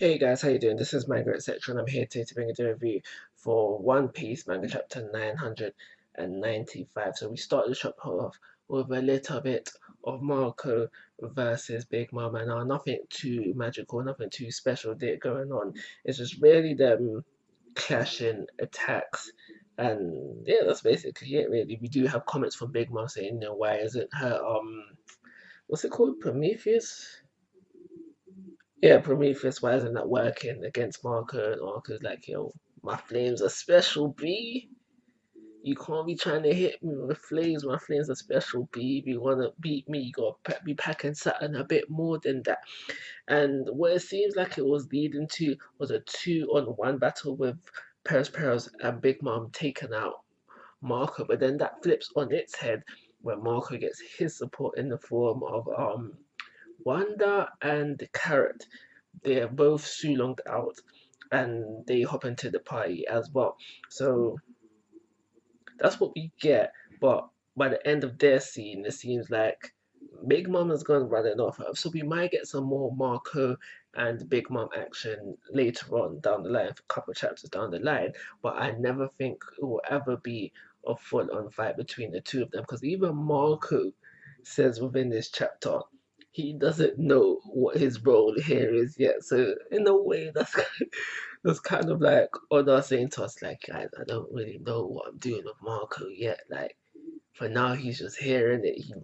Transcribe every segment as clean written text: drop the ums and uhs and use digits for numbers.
Hey guys, how you doing? This is Manga etc. and I'm here today to bring you a review for One Piece Manga chapter 995. So we started the chapter off with a little bit of Marco versus Big Mom, and nothing too magical, nothing too special there going on. It's just really them clashing attacks, and yeah, that's basically it really. We do have comments from Big Mom saying, why isn't her what's it called? Prometheus? Yeah, Prometheus, why isn't that working against Marco? And Marco's like, yo, my flames are special, B. You can't be trying to hit me with flames. My flames are special, B. If you want to beat me, you got to be packing something a bit more than that. And what it seems like it was leading to was a 2-on-1 battle with Peros and Big Mom taking out Marco. But then that flips on its head when Marco gets his support in the form of Wanda and Carrot. They are both Sulonged out and they hop into the party as well. So that's what we get. But by the end of their scene, it seems like Big Mom has gone running off. So we might get some more Marco and Big Mom action later on down the line, a couple of chapters down the line. But I never think it will ever be a full-on fight between the two of them because even Marco says within this chapter he doesn't know what his role here is yet. So in a way, that's kind of like Oda saying to us, like, guys, I don't really know what I'm doing with Marco yet. Like, for now, he's just hearing it. He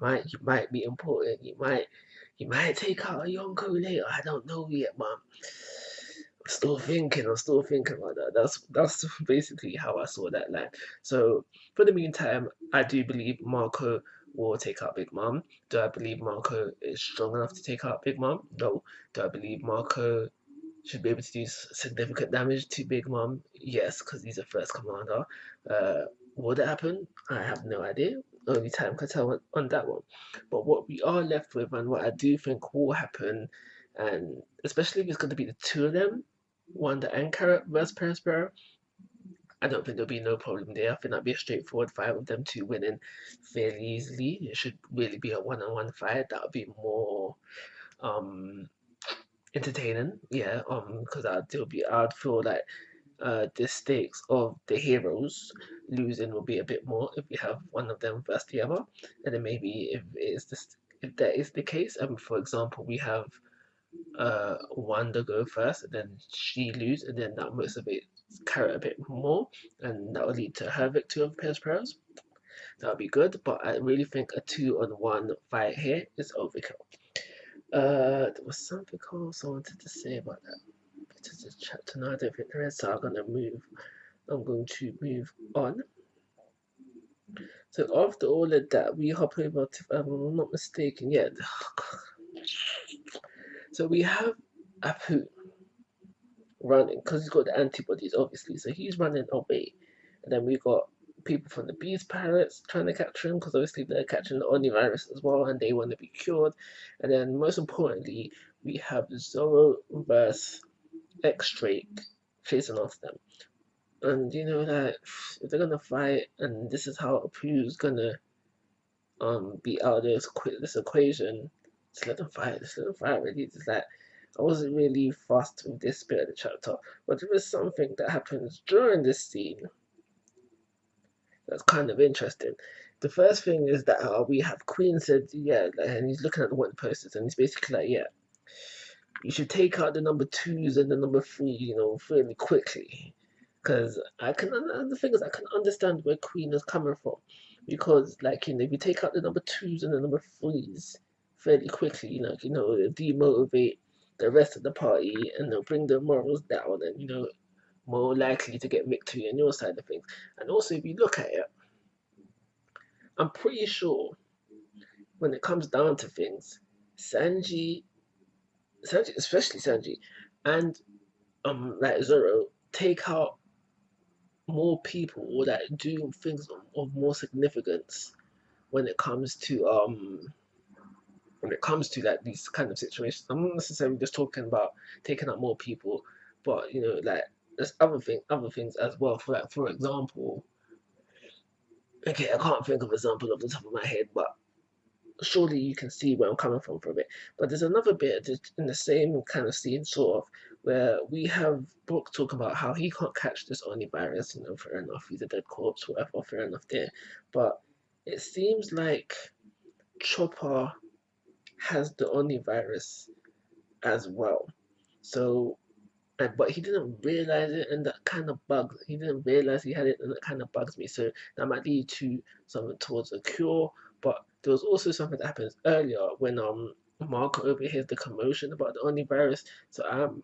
might be important. He might take out a Yonko later. I don't know yet, man. I'm still thinking about that. That's basically how I saw that line. So for the meantime, I do believe Marco will take out Big Mom. Do I believe Marco is strong enough to take out Big Mom? No. Do I believe Marco should be able to do significant damage to Big Mom? Yes, because he's a first commander. Uh, would it happen? I have no idea. Only time can tell on that one. But what we are left with, and what I do think will happen, and especially if it's going to be the two of them, Wanda and Carrot versus Perospero, I don't think there'll be no problem there. I think that'll be a straightforward fight with them two winning fairly easily. It should really be a one-on-one fight. That would be more um entertaining, yeah, because I'd feel like the stakes of the heroes losing will be a bit more if we have one of them versus the other, and then maybe if that is the case, for example, we have Wanda go first, and then she lose, and then that motivates Carrot a bit more, and that will lead to her victory of Pairs. That would be good, but I really think a 2-on-1 fight here is overkill. There was something else I wanted to say about that. To the chapter now, I don't think there is, so I'm going to move on. So after all of that, we hop over to, if I'm not mistaken, yeah. So we have Apu running, because he's got the antibodies, obviously, so he's running away. And then we got people from the beast pirates trying to capture him, because obviously they're catching the Oni virus as well, and they want to be cured. And then most importantly, we have Zoro versus X-Drake chasing after them. And that if they're gonna fight, and this is how Apu's gonna be out of this equation, just let them fight. Just let them fight. Really, it's like I wasn't really fussed with this bit of the chapter, but there is something that happens during this scene that's kind of interesting. The first thing is that we have Queen said, yeah, and he's looking at the one posters, and he's basically like, yeah, you should take out the number twos and the number three, fairly quickly. Because the thing is, I can understand where Queen is coming from. Because, like, if you take out the number twos and the number threes fairly quickly, it'll demotivate the rest of the party and they'll bring the morals down and, more likely to get victory on your side of things. And also, if you look at it, I'm pretty sure when it comes down to things, Sanji, especially Sanji, and like Zoro, take out more people that do things of more significance when it comes to like these kind of situations. I'm not necessarily just talking about taking out more people, but like there's other things as well. For example, okay, I can't think of an example off the top of my head, but surely you can see where I'm coming from it. But there's another bit in the same kind of scene, sort of, where we have Brook talking about how he can't catch this Oni virus. You know, fair enough, he's a dead corpse, whatever, fair enough there. But it seems like Chopper has the Oni virus as well. So, but he didn't realize it, and that kind of bugs. He didn't realize he had it, and that kind of bugs me. So that might lead to something towards a cure. But there was also something that happens earlier when Marco overhears the commotion about the Oni virus. So I'm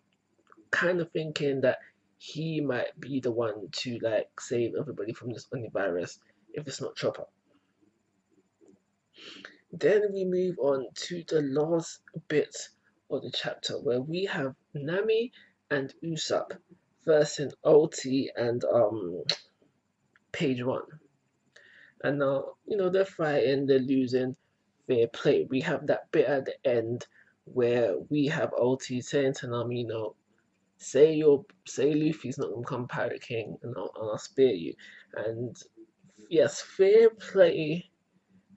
kind of thinking that he might be the one to like save everybody from this Oni virus if it's not Chopper. Then we move on to the last bit of the chapter where we have Nami and Usopp versus Ulti and Page One. And now, you know, they're fighting, they're losing, fair play. We have that bit at the end where we have Ulti saying to Nami, you know, say Luffy's not gonna become Pirate King and I'll spare you. And yes, fair play.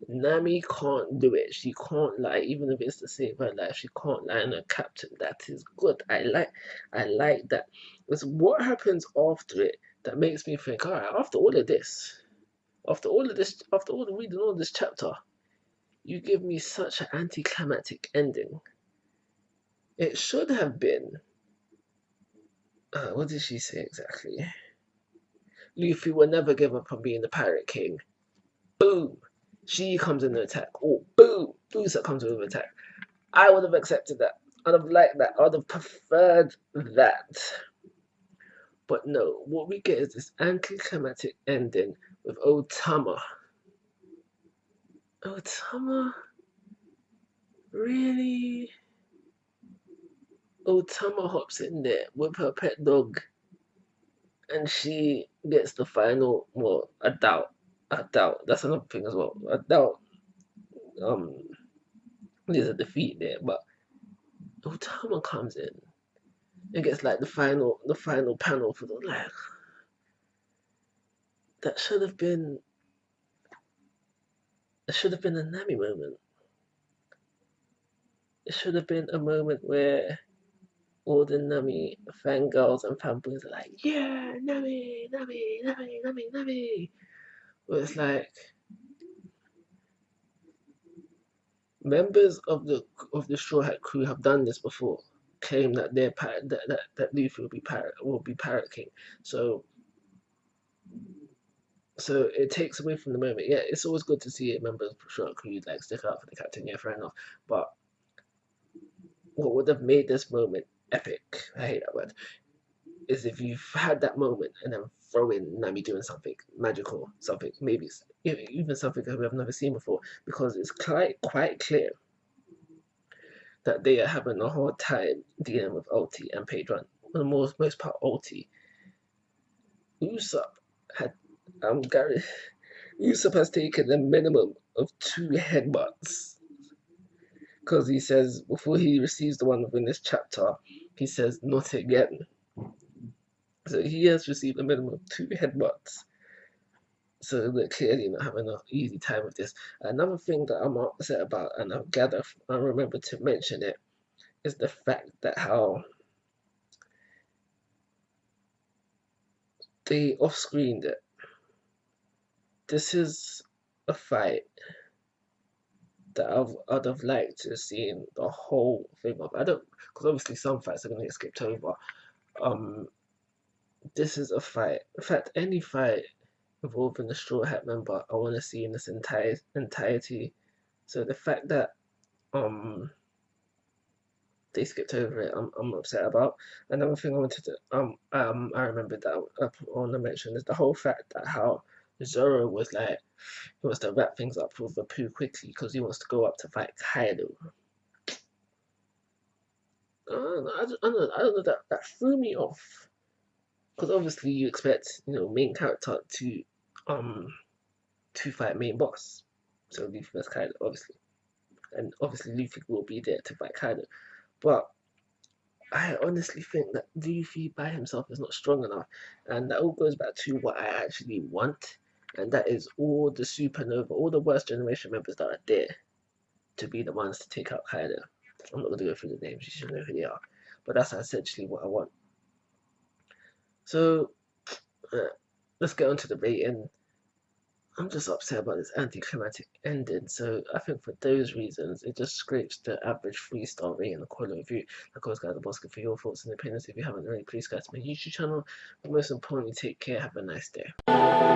Nami can't do it. She can't lie, even if it's to save her life. She can't lie on her captain. That is good. I like that. It's what happens after it that makes me think, all right, after all the reading all this chapter, you give me such an anticlimactic ending. It should have been. What did she say exactly? Luffy will never give up on being the Pirate King. Boom! She comes in the attack. Oh, boom! Usopp comes in the attack. I would have accepted that. I'd have liked that. I'd have preferred that. But no, what we get is this anticlimactic ending with Otama. Otama? Really? Otama hops in there with her pet dog and she gets the final. Well, I doubt. That's another thing as well. I doubt um there's a defeat there, but Otama comes in and gets like the final panel for the like that should have been a Nami moment. It should have been a moment where all the Nami fangirls and fanboys are like, yeah, Nami, Nami, Nami, Nami, Nami. But it's like members of the Straw Hat crew have done this before, claim that they're that Luffy will be Pirate King. So it takes away from the moment. Yeah, it's always good to see a member of the Straw Hat crew like stick out for the captain. Yeah, fair enough. But what would have made this moment epic? I hate that word. Is if you've had that moment and then throw in Nami doing something magical, something maybe even something that we have never seen before, because it's quite clear that they are having a hard time dealing with Ulti and Pedron. For the most part, Ulti. Usopp had Gary Usopp has taken a minimum of 2 headbutts because he says before he receives the one within this chapter, he says not again. So he has received a minimum of 2 headbutts. So they're clearly not having an easy time with this. Another thing that I'm upset about, and I remember to mention it, is the fact that how they off-screened it. This is a fight that I'd have liked to have seen the whole thing of. I don't, because obviously some fights are going to get skipped over. Um, this is a fight. In fact, any fight involving the Straw Hat member, I want to see in this entirety. So the fact that they skipped over it, I'm upset about. Another thing I wanted to I remember that I want to mention is the whole fact that how Zoro was like he wants to wrap things up with the poo quickly because he wants to go up to fight Kaido. I don't know that threw me off because obviously you expect main character um to fight main boss, so Luffy vs Kaido obviously, and obviously Luffy will be there to fight Kaido, but I honestly think that Luffy by himself is not strong enough, and that all goes back to what I actually want, and that is all the supernova, all the worst generation members that are there. to be the ones to take out Kaido. I'm not going to go through the names, you should know who they are. But that's essentially what I want. So, let's get on to the rating. I'm just upset about this anticlimactic ending. So I think for those reasons, it just scrapes the average 3-star rating according to review. Of course, guys, I'm asking for your thoughts and opinions. If you haven't already, please go to my YouTube channel. But most importantly, take care. Have a nice day.